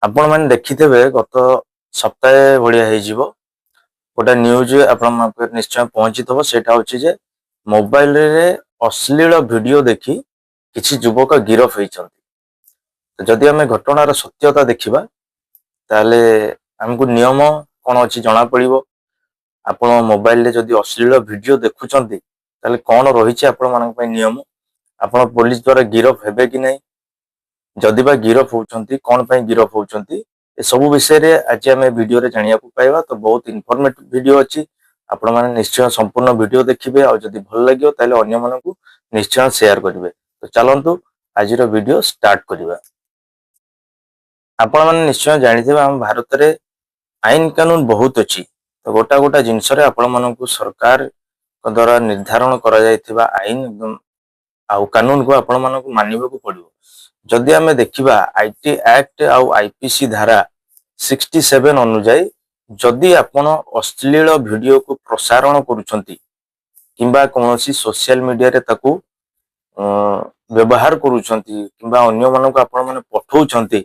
आपण मैंने देखिथे गत सप्ताह भाया हो गोटे न्यूज आपण निश्चय पहुंची थो से मोबाइल रे अश्लील वीडियो देखी किसी युवक गिरफ होती। जदि आम घटनार सत्यता देखा ताले आमको नियम कौन अच्छी जना पड़ो। आपण मोबाइल रे जदि अश्लील वीडियो देखुंत ताले कौन रही आपण मान नियम आपण पुलिस द्वारा गिरफ हेबे कि नहीं, जदि बा गिरफ होउछंती कौन पे गिरफ होउछंती ए सब विषय रे आज आम वीडियो रे जानिया पाइबा। तो बहुत इनफॉर्मेटिव वीडियो अच्छी, आपण माने निश्चय संपूर्ण वीडियो देखिबे और जदि भल लागियो ताले अन्य मानकू निश्चय शेयर करिवे। तो चलंतु आज रो वीडियो स्टार्ट करिबा। आपण माने निश्चय जानिथिबा हम भारत रे आईन कानून बहुत अच्छी। तो गोटा गोटा जिनस रे आपण मानकू सरकार द्वारा निर्धारण करा जायथिबा आईन एकदम आउ कानून को आपण मानकू मानिबा को पड़िबो। जदि आमे देखिबा आईटी एक्ट आउ आईपीसी धारा 67 अनुଯାयी जदि आपण अश्लील वीडियो को प्रसारण करूछंती किंबा कोनोसी सोशल मीडिया रे ताकू व्यवहार करूछंती किंबा अन्य मानकू आपण माने पठौछंती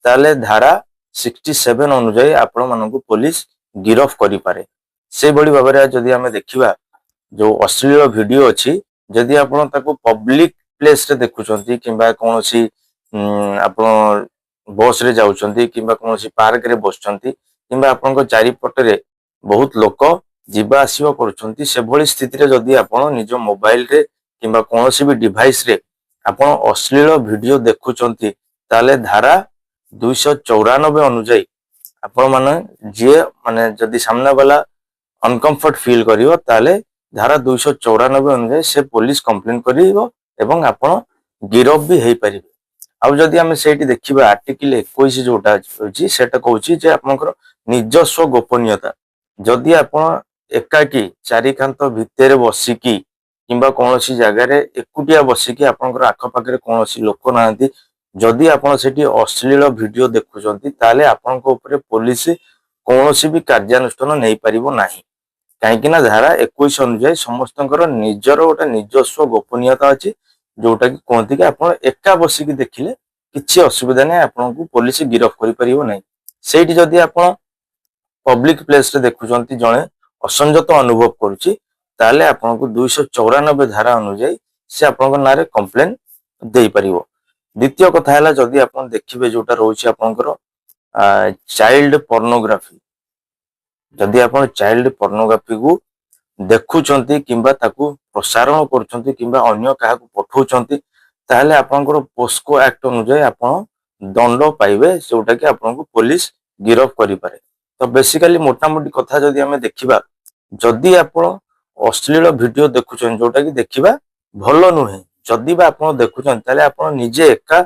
ताले धारा 67 अनुଯାयी आपण मानकू पुलिस गिरफ करि पारे। से बड़ी भाबरे जदि आमे देखिबा जो अश्लील वीडियो अछि जदि आपण ताकू पब्लिक प्लेस रे देखुछंती किंबा कोनोसी आपण बस रे जाउछंती किंबा कोनोसी पार्क रे बसछंती किंबा आपनको चारि पट रे बहुत लोक जीवा आसीबा करूछंती से भली स्थिति रे जदि आपण निज मोबाइल रे किंबा कोनोसी भी डिवाइस रे आपण अश्लील वीडियो देखुछंती ताले धारा 294 अनुଯାयी आपण माने जे माने जदि सामने वाला अनकंफर्ट फील करिवो ताले धारा 294 अनुଯାयी से पुलिस कंप्लेन करिवो एवं आपण गिरफ भी हेई परिबे। आउ जदि आमे सेठी देखिबा आर्टिकल 21 जोटा अछि सेटा कहूची जे आपनकर निजस्व गोपनीयता। जदि आपण एकाकी चारिकांत भितर बसिकी किंबा कोनोसी जगह रे एकुटिया बसिकी आपनकर आखपाखरे कोनोसी लोक नांती जदि आपण सेठी अश्लील वीडियो देखुचंती ताले आपनको ऊपर पुलिस कोनोसी भी कार्यानुष्ठान नै परिबो नाही। काहेकि ना धारा 21 अनुଯାयी समस्तଙ୍କର ନିଜର ଗୋଟେ ନିଜସ୍व गोपनीयता अछि जोटा कि कहते कि आप एका बसिकी देखिले किसी असुविधा नहीं, आपको पुलिस गिरफ करि परिबो नहीं। सेठी जदि आप पब्लिक प्लेस रे देखुचंती जणे असंजत अनुभव करूची ताले आपको 294 धारा अनुଯାयी से आपनको नारे कंप्लेन देई परिबो। द्वितीय कथा हैला जदि आप देखिबे जोटा रहउची आपनकर चाइल्ड पोर्नोग्राफी। जदि आप चाइल्ड पोर्नोग्राफी को देखुचंती किंबा ताकू प्रसारण करूचंती किंबा अन्य काहाकू पठौचंती ताहले आपनकर पोस्को एक्ट अनुଯାयी आपण दंड पाइबे जोटा कि आपनको पुलिस गिरफ करि पारे। तो बेसिकली मोटा मोटी कथा जदि हमें देखिबा जदि आपण अश्लील वीडियो देखुचन जोटा कि देखिबा भलो नुहे, जदि बा आपण देखुचन ताले आपण निजे एका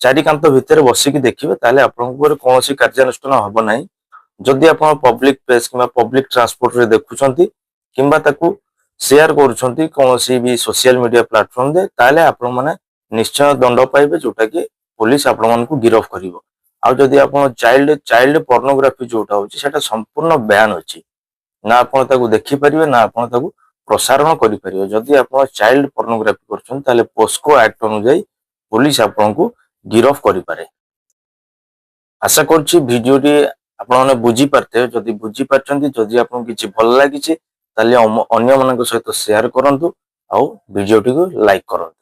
चारिकांत भितर बसिकी देखिबे ताले आपनको कोनोसी कार्यानुष्ठान हबो नाही। जदि आपण पब्लिक प्लेस किंबा पब्लिक ट्रांसपोर्ट रे देखुचंती किंबा ताकू शेयर करूछंती कोनोसी भी सोशल मीडिया प्लेटफॉर्म दे ताले आपण माने निश्चय दंड पाइबे जोटा कि पुलिस आपण मान को गिरफ करिवो। आ जदि आपण चाइल्ड पोर्नोग्राफी जोटा होची सेटा संपूर्ण बैन अछि, ना आपण ताकू देखि परिबे ना आपण ताकू प्रसारण करि परिबे। जदि आपण चाइल्ड पोर्नोग्राफी करछन ताले पोस्को एक्ट अनुଯାयी पुलिस आपण को गिरफ करि पारे। आशा करछि वीडियो टी आपण माने बुझी परते। जदि बुझी परछंती जदि आपण किछि भल लागिछि ताले अन्य मानक सहित शेयर करंतु आउ वीडियो टी को लाइक करंतु।